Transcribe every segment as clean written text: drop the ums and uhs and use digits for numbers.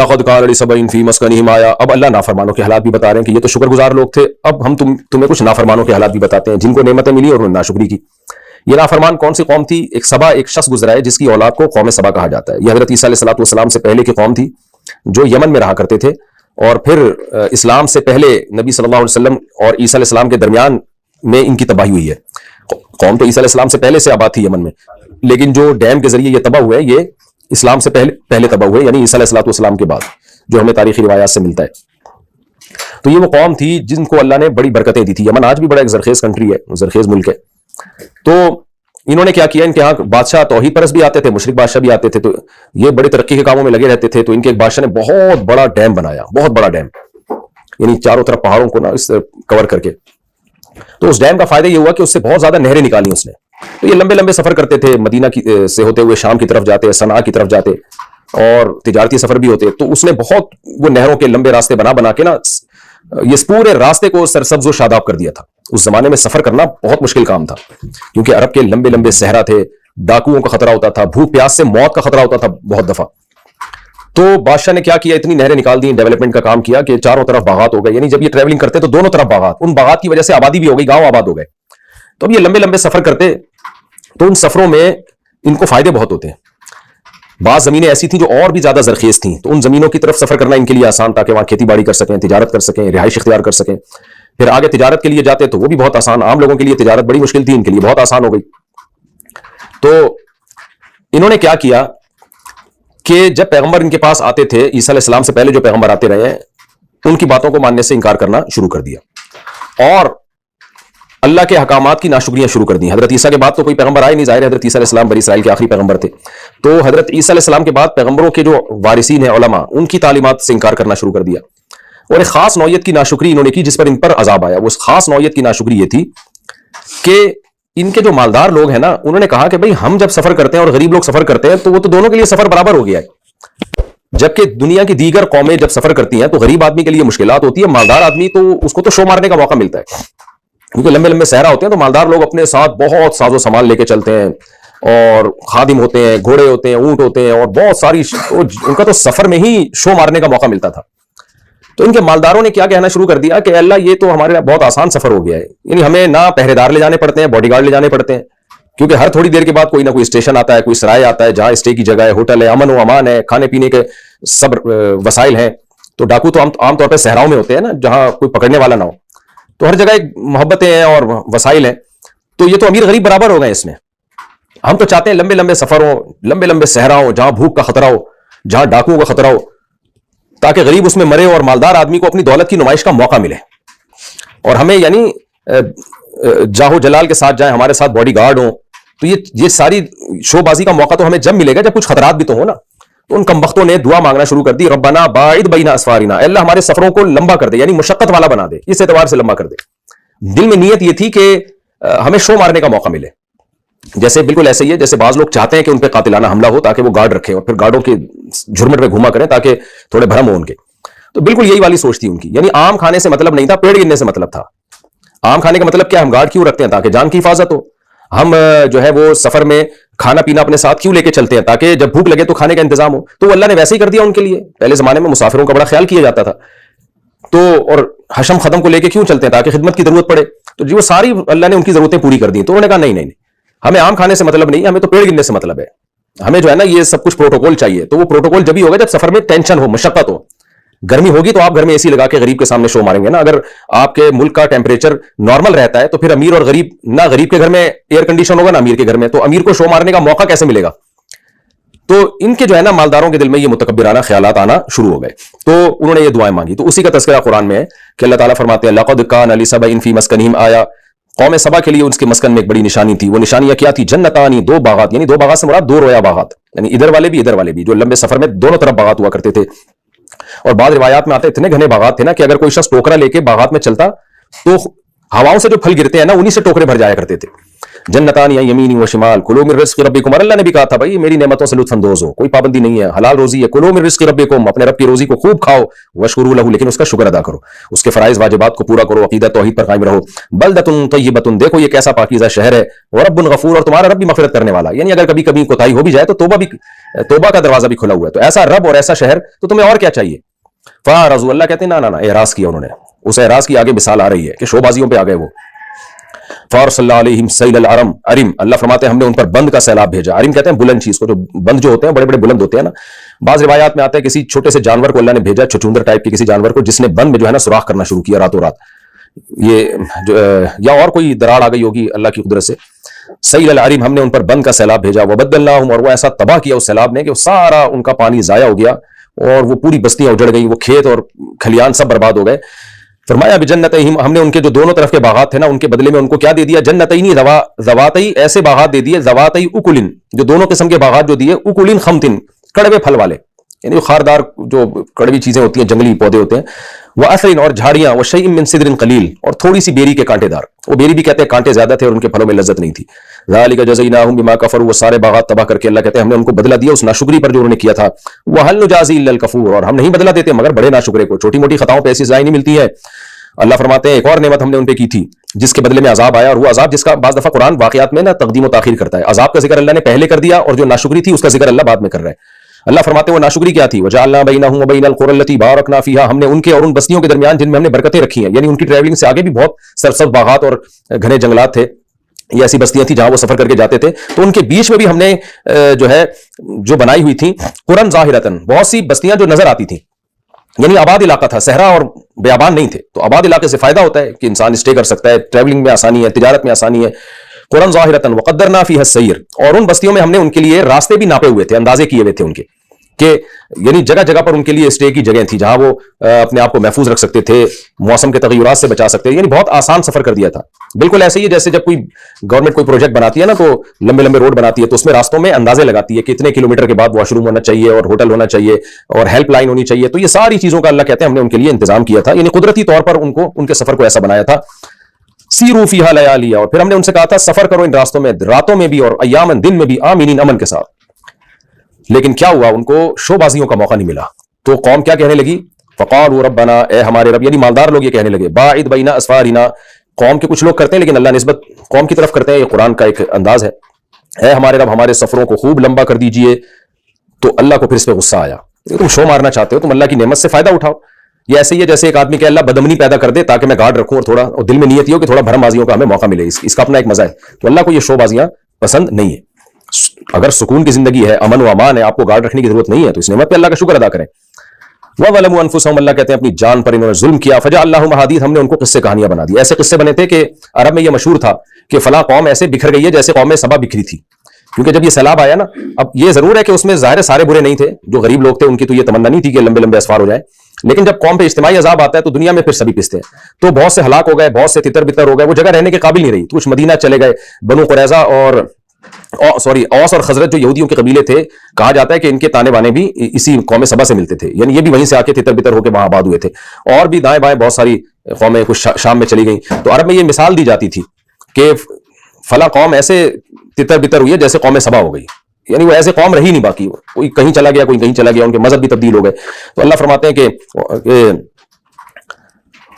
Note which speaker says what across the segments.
Speaker 1: لقد کان لسبع فی مسکنہم آیا. اب اللہ نافرمانوں کے حالات بھی بتا رہے ہیں کہ یہ تو شکر گزار لوگ تھے، اب ہم تمہیں کچھ نافرمانوں کے حالات بھی بتاتے ہیں جن کو نعمتیں ملی اور انہوں نے ناشکری کی. یہ نافرمان کون سی قوم تھی؟ ایک سبا، ایک شخص گزرا ہے جس کی اولاد کو قوم سبا کہا جاتا ہے. یہ حضرت عیسیٰ علیہ السلام سے پہلے کی قوم تھی جو یمن میں رہا کرتے تھے، اور پھر اسلام سے پہلے نبی صلی اللہ علیہ وسلم اور عیسیٰ علیہ السلام کے درمیان میں ان کی تباہی ہوئی ہے. قوم تو عیسیٰ علیہ السلام سے پہلے سے آباد تھی یمن میں، لیکن جو ڈیم کے ذریعے یہ تباہ ہوئے یہ اسلام سے پہلے تباہ ہوئے، یعنی عیسیٰ علیہ السلام کے بعد، جو ہمیں تاریخی روایات سے ملتا ہے. تو یہ وہ قوم تھی جن کو اللہ نے بڑی برکتیں دی تھی. یمن آج بھی بڑا ایک زرخیز کنٹری ہے، زرخیز ملک ہے. تو انہوں نے کیا کیا، ان کے ہاں بادشاہ توحید پرست بھی آتے تھے، مشرک بادشاہ بھی آتے تھے، تو یہ بڑی ترقی کے کاموں میں لگے رہتے تھے. تو ان کے ایک بادشاہ نے بہت بڑا ڈیم بنایا، بہت بڑا ڈیم، یعنی چاروں طرف پہاڑوں کو نا اس کور کر کے. تو اس ڈیم کا فائدہ یہ ہوا کہ اس سے بہت زیادہ نہریں نکالی اس نے. تو یہ لمبے لمبے سفر کرتے تھے، مدینہ سے ہوتے ہوئے شام کی طرف جاتے، صنعاء کی طرف جاتے، اور تجارتی سفر بھی ہوتے. تو اس نے بہت وہ نہروں کے لمبے راستے بنا کے نا یہ پورے راستے کو سرسبز و شاداب کر دیا تھا. اس زمانے میں سفر کرنا بہت مشکل کام تھا، کیونکہ عرب کے لمبے لمبے صحرا تھے، ڈاکوؤں کا خطرہ ہوتا تھا، بھوک پیاس سے موت کا خطرہ ہوتا تھا بہت دفعہ. تو بادشاہ نے کیا کیا، اتنی نہریں نکال دی، ڈیولپمنٹ کا کام کیا کہ چاروں طرف باغات ہو گئے. یعنی جب یہ ٹریولنگ کرتے تو دونوں طرف باغات، ان باغات کی وجہ سے آبادی بھی ہو گئی، گاؤں آباد ہو گئے. تو اب یہ لمبے لمبے سفر کرتے تو ان سفروں میں ان کو فائدے بہت ہوتے ہیں. بعض زمینیں ایسی تھیں جو اور بھی زیادہ زرخیز تھیں، تو ان زمینوں کی طرف سفر کرنا ان کے لیے آسان، تاکہ وہاں کھیتی باڑی کر سکیں، تجارت کر سکیں، رہائش اختیار کر سکیں. پھر آگے تجارت کے لیے جاتے تو وہ بھی بہت آسان. عام لوگوں کے لیے تجارت بڑی مشکل تھی، ان کے لیے بہت آسان ہو گئی. تو انہوں نے کیا کیا کہ جب پیغمبر ان کے پاس آتے تھے، عیسیٰ علیہ السلام سے پہلے جو پیغمبر آتے رہے ہیں، ان کی باتوں کو ماننے سے انکار کرنا شروع کر دیا اور اللہ کے احکامات کی ناشکریاں شروع کر دی. حضرت عیسیٰ کے بعد تو کوئی پیغمبر آئے نہیں، ظاہر ہے حضرت عیسیٰ علیہ السلام بنی اسرائیل کے آخری پیغمبر تھے. تو حضرت عیسیٰ علیہ السلام کے بعد پیغمبروں کے جو وارثین ہیں، علماء، ان کی تعلیمات سے انکار کرنا شروع کر دیا. اور ایک خاص نوعیت کی ناشکری انہوں نے کی جس پر ان پر عذاب آیا. وہ خاص نوعیت کی ناشکری یہ تھی کہ ان کے جو مالدار لوگ ہیں نا، انہوں نے کہا کہ بھئی ہم جب سفر کرتے ہیں اور غریب لوگ سفر کرتے ہیں تو وہ تو دونوں کے لیے سفر برابر ہو گیا ہے، جبکہ دنیا کی دیگر قومیں جب سفر کرتی ہیں تو غریب آدمی کے لیے مشکلات ہوتی ہے، مالدار آدمی تو اس کو تو شو مارنے کا موقع ملتا ہے، کیونکہ لمبے لمبے صحرا ہوتے ہیں. تو مالدار لوگ اپنے ساتھ بہت ساز و سامان لے کے چلتے ہیں، اور خادم ہوتے ہیں، گھوڑے ہوتے ہیں، اونٹ ہوتے ہیں، اور بہت ساری ان کا تو سفر میں ہی شو مارنے کا موقع ملتا تھا. تو ان کے مالداروں نے کیا کہنا شروع کر دیا کہ اللہ یہ تو ہمارے لیے بہت آسان سفر ہو گیا ہے، یعنی ہمیں نہ پہرے دار لے جانے پڑتے ہیں، باڈی گارڈ لے جانے پڑتے ہیں، کیونکہ ہر تھوڑی دیر کے بعد کوئی نہ کوئی اسٹیشن آتا ہے، کوئی سرائے آتا ہے جہاں اسٹے کی جگہ ہے، ہوٹل ہے، امن و امان ہے، کھانے پینے کے سب وسائل ہیں. تو ڈاکو تو عام طور پہ صحراؤں میں ہوتے ہیں نا، جہاں کوئی پکڑنے والا نہ ہو. تو ہر جگہ ایک محبتیں ہیں اور وسائل ہیں. تو یہ تو امیر غریب برابر ہو گئے اس میں. ہم تو چاہتے ہیں لمبے لمبے سفر ہوں، لمبے لمبے صحرا ہوں جہاں بھوک کا خطرہ ہو، جہاں ڈاکوؤں کا خطرہ ہو، تاکہ غریب اس میں مرے اور مالدار آدمی کو اپنی دولت کی نمائش کا موقع ملے. اور ہمیں یعنی جاہو جلال کے ساتھ جائیں، ہمارے ساتھ باڈی گارڈ ہوں. تو یہ ساری شو بازی کا موقع تو ہمیں جب ملے گا جب کچھ خطرات بھی تو ہو نا. تو ان کمبختوں نے دعا مانگنا شروع کر دی، ربنا باعد بین اسفارنا، اللہ ہمارے سفروں کو لمبا کر دے، یعنی مشقت والا بنا دے، اس اعتبار سے لمبا کر دے. دل میں نیت یہ تھی کہ ہمیں شو مارنے کا موقع ملے. جیسے بالکل ایسے ہی ہے جیسے بعض لوگ چاہتے ہیں کہ ان پہ قاتلانہ حملہ ہو تاکہ وہ گارڈ رکھیں اور پھر گارڈوں کے جھرمٹ میں گھوما کریں تاکہ تھوڑے بھرم ہو ان کے. تو بالکل یہی والی سوچ تھی ان کی، یعنی عام کھانے سے مطلب نہیں تھا، پیڑ گرنے سے مطلب تھا. عام کھانے کا مطلب کیا، ہم گارڈ کیوں رکھتے ہیں؟ تاکہ جان کی حفاظت ہو. ہم جو ہے وہ سفر میں کھانا پینا اپنے ساتھ کیوں لے کے چلتے ہیں؟ تاکہ جب بھوک لگے تو کھانے کا انتظام ہو. تو اللہ نے ویسے ہی کر دیا ان کے لیے. پہلے زمانے میں مسافروں کا بڑا خیال کیا جاتا تھا، تو اور حشم ختم کو لے کے کیوں چلتے ہیں؟ تاکہ خدمت کی ضرورت پڑے. تو جو ساری اللہ نے ان کی ضرورتیں پوری کر دی. تو انہوں نے کہا نہیں، ہمیں عام کھانے سے مطلب نہیں، ہمیں تو پیڑ گرنے سے مطلب ہے. ہمیں جو ہے نا یہ سب کچھ پروٹوکول چاہیے. تو وہ پروٹوکول جب ہی ہوگا جب سفر میں ٹینشن ہو، مشقت ہو. گرمی ہوگی تو آپ گھر میں اے سی لگا کے غریب کے سامنے شو ماریں گے نا. اگر آپ کے ملک کا ٹیمپریچر نارمل رہتا ہے تو پھر امیر اور غریب، نہ غریب کے گھر میں ایئر کنڈیشن ہوگا نہ امیر کے گھر میں، تو امیر کو شو مارنے کا موقع کیسے ملے گا؟ تو ان کے جو ہے نا مالداروں کے دل میں یہ متکبرانہ خیالات آنا شروع ہو گئے. تو انہوں نے یہ دعائیں مانگی. تو اسی کا تذکرہ قرآن میں ہے کہ اللہ تعالیٰ فرماتے ہیں لقد کان لسبع فی مسکنہم آیا. قوم سبا کے لیے اس کے مسکن میں ایک بڑی نشانی تھی. وہ نشانیاں کیا تھی؟ جنتانی، دو باغات، یعنی دو باغات سے مراد دو رویا باغات، یعنی ادھر والے بھی ادھر والے بھی، جو لمبے سفر میں دونوں طرف باغات ہوا کرتے تھے. اور بعض روایات میں آتے اتنے گھنے باغات تھے نا کہ اگر کوئی شخص ٹوکرا لے کے باغات میں چلتا تو ہواؤں سے جو پھل گرتے ہیں نا انہی سے ٹوکرے بھر جایا کرتے تھے. जन्नतान या यमीनी व शिमाल कुलू मिन रिज़्क़ि रब्बिकुम, और अल्लाह ने भी कहा था भाई मेरी नेमतों से लुत्फ़ अंदोज़ हो, कोई पाबंदी नहीं है, हलाल रोजी है, कुलू मिन रिज़्क़ि रब्बिकुम, अपने रब की रोजी को खूब खाओ, वशकुरू लहू, लेकिन उसका शुक्र अदा करो, उसके फराइज़ वाजिबात को पूरा करो, अक़ीदा तौहीद पर कायम रहो। बलदतुन तय्यबतुन, देखो ये कैसा पाकीज़ा शहर है, व रब्बुन गफूर, और तुम्हारा रब भी मग़फ़िरत करने वाला, यानी अगर कभी कभी कोताही हो भी जाए तो तौबा का दरवाजा भी खुला हुआ है, तो ऐसा रब और ऐसा शहर तो तुम्हें और क्या चाहिए। फ़ारज़ू, अल्लाह कहते हैं ना ना ना, एराज़ किया उन्होंने, उस एराज़ की आगे मिसाल आ रही है कि शोबाजियों पे आ गए वो। फ़अरसलना अलैहिम सैलल अरिम, अल्लाह फरमाते हैं हमने उन पर बंद का सैलाब भेजा। अरिम कहते हैं बुलंद चीज को, जो बंद जो होते हैं बड़े बड़े बुलंद होते हैं ना। बाज रिवायात में आता है किसी छोटे से जानवर को अल्लाह ने भेजा, छुछुंदर टाइप के किसी जानवर को, जिसने बंद में जो है ना सुराख करना शुरू किया रातों रात। ये या और कोई दरार आ गई होगी अल्लाह की कुदरत से। सैलल अरिम, हमने उन पर बंद का सैलाब भेजा। वबद्दलनाहुम, और वो ऐसा तबाह किया उस सैलाब ने कि सारा उनका पानी जाया हो गया और वो पूरी बस्तियां उजड़ गई, वो खेत और खलियान सब बर्बाद हो गए। फरमाया बिजन्नतैहिम, हमने उनके जो दोनों तरफ के बागात थे ना, उनके बदले में उनको क्या दे दिया, जन्नतैनी ज़वातई, ऐसे बागात दे दिए, ज़वातई उकुलिन, जो दोनों किस्म के बागात जो दिए, उकुलिन खमतिन, कड़वे फल वाले, यानी खारदार जो कड़वी चीजें होती हैं, जंगली पौधे होते हैं। व असरिन, और झाड़ियां, व शैइन मिन सिदरिन कलील, और थोड़ी सी बेरी के कांटेदार, वो बेरी भी कहते हैं कांटे ज्यादा थे और उनके फलों में लज्जत नहीं थी। ज़ालिका जज़यनाहुम बिमा कफरू, वो सारे बागात तबाह करके अल्लाह कहते हैं हमने उनको बदला दिया उस नाशुक्री पर जो उन्होंने किया था। व हल नुजाज़ी इल्लल कफूर, और हम नहीं बदला देते मगर बड़े नाशुक्रे को, छोटी मोटी खताओं पर ऐसी सज़ा नहीं मिलती है। अल्लाह फरमाते हैं एक और नेमत हमने उन पे की थी जिसके बदले में अजाब आया, और वो अजाब जिसका बाज़ दफा कुरान वाक़ियात में ना तक़दीम व ताख़ीर करता है। अजाब का जिक्र अल्लाह ने पहले कर दिया और जो नाशुक्री थी उसका जिक्र अल्लाह बाद में कर रहा है। अल्लाह फरमाते हैं वो नाशुक्री क्या थी, वजअलना बैनहुम व बैनल क़ुरा अल्लती बारकना फ़ीहा, हमने उनके और उन बस्तियों के दरमियान जिनमें हमने बरकतें रखी हैं, यानी उनकी ट्रैवलिंग से आगे भी बहुत सरसब्ज़ बागात और घने जंगलात थे, ये ऐसी बस्तियां थी जहां वो सफर करके जाते थे, तो उनके बीच में भी हमने जो है जो बनाई हुई थी कुरन ज़ाहिरतन, बहुत सी बस्तियां जो नजर आती थी, यानी आबाद इलाका था, सहरा और बेआबान नहीं थे। तो आबाद इलाके से फायदा होता है कि इंसान स्टे कर सकता है, ट्रैवलिंग में आसानी है, तिजारत में आसानी है। कुरन ज़ाहिरतन व क़द्दरना फ़ीहा सैर, और उन बस्तियों में हमने उनके लिए रास्ते भी नापे हुए थे, अंदाजे किए हुए थे उनके, कि यानी जगह जगह पर उनके लिए स्टे की जगह थी जहां वो अपने आप को महफूज रख सकते थे, मौसम के तगय्युरात से बचा सकते थे, यानी बहुत आसान सफर कर दिया था। बिल्कुल ऐसे ही जैसे जब कोई गवर्नमेंट कोई प्रोजेक्ट बनाती है ना, तो लंबे लंबे रोड बनाती है, तो उसमें रास्तों में अंदाजे लगाती है कि इतने किलोमीटर के बाद वॉशरूम होना चाहिए और होटल होना चाहिए और हेल्पलाइन होनी चाहिए। तो ये सारी चीजों का अल्लाह कहते हैं हमने उनके लिए इंतजाम किया था, यानी कुदरती तौर पर उनको उनके सफर को ऐसा बनाया था। सीरू फीहा लयालिया, और फिर हमने उनसे कहा था सफर करो इन रास्तों में, रातों में भी और अय्यामन, दिन में भी, आमीनीन, अमन के साथ। लेकिन क्या हुआ, उनको शोबाजियों का मौका नहीं मिला, तो कौम क्या कहने लगी, फ़क़ालू रब्बना, ए हमारे रब, यानी मालदार लोग ये कहने लगे, बाइद बैना अस्फारिना, कौम के कुछ लोग करते हैं लेकिन अल्लाह निस्बत कौम की तरफ करते हैं, ये कुरान का एक अंदाज है, ए हमारे रब हमारे सफरों को खूब लंबा कर दीजिए। तो अल्लाह को फिर इस पर गुस्सा आया, तुम शो मारना चाहते हो, तुम अल्लाह की नेमत से फायदा उठाओ। ये ऐसे ही है जैसे एक आदमी के अल्लाह बदमनी पैदा कर दे ताकि मैं गार्ड रखूं और थोड़ा, और दिल में नियत हो कि थोड़ा भरमबाजियों का हमें मौका मिले, इसका अपना एक मजा है। तो अल्लाह को ये शोबाजियां पसंद नहीं है। अगर सुकून की जिंदगी है, अमन व अमान है, आपको गार्ड रखने की जरूरत नहीं है, तो इस नेमत पे अल्लाह का शुक्र अदा करें। वज़लमू अनफुसहुम, अल्लाह कहते हैं अपनी जान पर इन्होंने जुल्म किया। फजअलनाहुम अहादीथ, हमने उनको किस्से कहानियां बना दी। ऐसे किस्से बने थे कि अरब में ये मशहूर था कि फला कौम ऐसे बिखर गई है जैसे कौम सबा बिखरी थी, क्योंकि जब ये सैलाब आया ना, अब ये जरूर है कि उसमें जाहिर सारे बुरे नहीं थे, जो गरीब लोग थे उनकी तो ये तमन्ना नहीं थी कि लंबे लंबे असफार हो जाए, लेकिन जब कौम पे इज्तिमाई अजाब आता है तो दुनिया में फिर सभी पिसते हैं। तो बहुत से हलाक हो गए, बहुत से तितर बितर हो गए, वो जगह रहने के काबिल नहीं रही, तो कुछ मदीना चले गए। बनु कुरैज़ा और औस और खजरत जो यहूदियों के कबीले थे, कहा जाता है कि इनके ताने बाने भी इसी कौम सबा से मिलते थे, यानी ये भी वहीं से आके तितर बितर होकर वहां आबाद हुए थे। और भी दाएं बाएं बहुत सारी कौमें कुछ शाम में चली गई। तो अरब में ये मिसाल दी जाती थी कि फला कौम ऐसे तितर बितर हुई है जैसे कौम सबा हो गई, यानी वो ऐसे कौम रही नहीं, बाकी कोई कहीं चला गया, कोई कहीं चला गया, उनके मजहब भी तब्दील हो गए। तो अल्लाह फरमाते हैं कि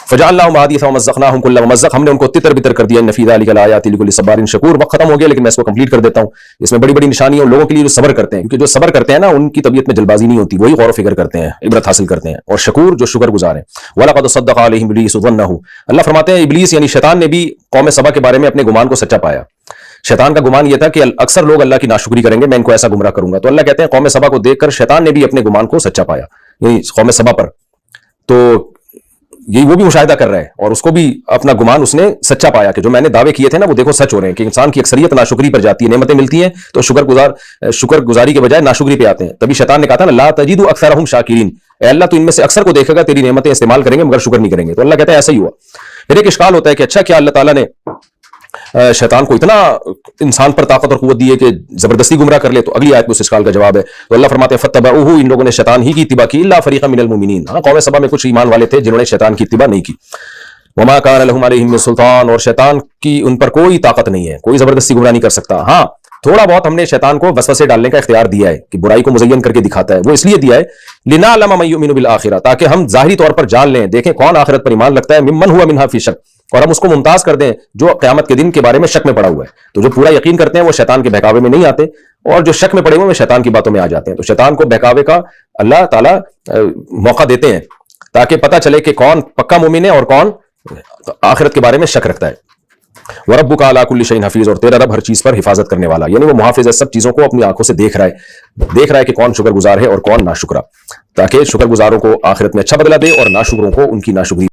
Speaker 1: फजअलनाहुम अहादीथ व मज़्ज़क़नाहुम कुल्ल मुमज़्ज़क़, हमने उनको तितर बितर कर दिया। इन्न फ़ी ज़ालिका लआयातिन लिकुल्लि सब्बारिन शकूर। वक्त खत्म हो गया लेकिन मैं इसको कंप्लीट कर देता हूं। इसमें बड़ी बड़ी निशानियां उन लोगों के लिए जो सब्र करते हैं, क्योंकि जो सब्र करते हैं ना उनकी तबीयत में जल्दबाजी नहीं होती, वही गौर फिक्र करते हैं, इबरत हासिल करते हैं। और शकूर जो शुक्र गुजार हैं। वलक़द सद्दक़ अलैहिम इब्लीस ज़न्नहु, अल्लाह फरमाते हैं इब्लीस यानी शैतान ने भी कौम सबा के बारे में अपने गुमान को सच्चा पाया। शैतान का गुमान यह था कि अक्सर लोग अल्लाह की नाशुक्री करेंगे, मैं इनको ऐसा गुमराह करूंगा। तो अल्लाह कहते हैं कौम सबा को देखकर शैतान ने भी अपने गुमान को सच्चा पाया, यानी कौम सबा पर। तो यही वो भी मुशाहिदा कर रहा है और उसको भी अपना गुमान उसने सच्चा पाया कि जो मैंने दावे किए थे ना वो देखो सच हो रहे हैं, कि इंसान की अक्सरियत नाशुक्री पर जाती है। नेमतें मिलती हैं तो शुक्र गुजारी के बजाय नाशुक्री पे आते हैं। तभी शैतान ने कहा था ना, ला तजिदु अक्सरहुम शाकिरीन, अल्लाह तो इनमें से अक्सर को देखेगा तेरी नेमतें इस्तेमाल करेंगे मगर शुक्र नहीं करेंगे। तो अल्लाह कहता है ऐसा ही हुआ। फिर एक इश्काल होता है कि अच्छा क्या अल्लाह ताला ने शैतान को इतना इंसान पर ताकत और कुव्वत दी है कि जबरदस्ती गुमराह कर ले? तो अगली आयत में उस इश्काल का जवाब है। तो अल्लाह फरमाते हैं फत्तबऊहु, इन लोगों ने शैतान ही की इत्तिबा की, इल्ला फरीक़म मिनल मुमिनीन, हाँ कौम सबा में कुछ ईमान वाले थे जिन्होंने शैतान की इत्तिबा नहीं की। वमा कान लहुम अलैहिम मिन सुल्तान, और शैतान की उन पर कोई ताकत नहीं है, कोई जबरदस्ती गुमराह नहीं कर सकता। हाँ, थोड़ा बहुत हमने शैतान को वसवसे डालने का इख्तियार दिया है कि बुराई को मुज़य्यन करके दिखाता है, वो इसलिए दिया है लिनअलम मन युमिनु बिल आखिरह, ताकि हम ज़ाहिरी तौर पर जान लें, देखें कौन आखिरत पर ईमान रखता है, मिम्मन हुआ मिन्हा फी शक, और हम उसको मुमताज कर दें जो क़यामत के दिन के बारे में शक में पड़ा हुआ है। तो जो पूरा यकीन करते हैं वो शैतान के बहकावे में नहीं आते, और जो शक में पड़े हुए वो शैतान की बातों में आ जाते हैं। तो शैतान को बहकावे का अल्लाह ताला मौका देते हैं ताकि पता चले कि कौन पक्का मोमिन है और कौन आखिरत के बारे में शक रखता है। वरब्बुका अला कुल्ली शैइन हफीज, और तेरा रब हर चीज पर हिफाजत करने वाला, यानी वो मुहाफिज है, सब चीजों को अपनी आंखों से देख रहा है कि कौन शुक्रगुजार है और कौन नाशुक्रा, ताकि शुक्रगुजारों को आखिरत में अच्छा बदला दे और नाशुक्रों को उनकी नाशुक्री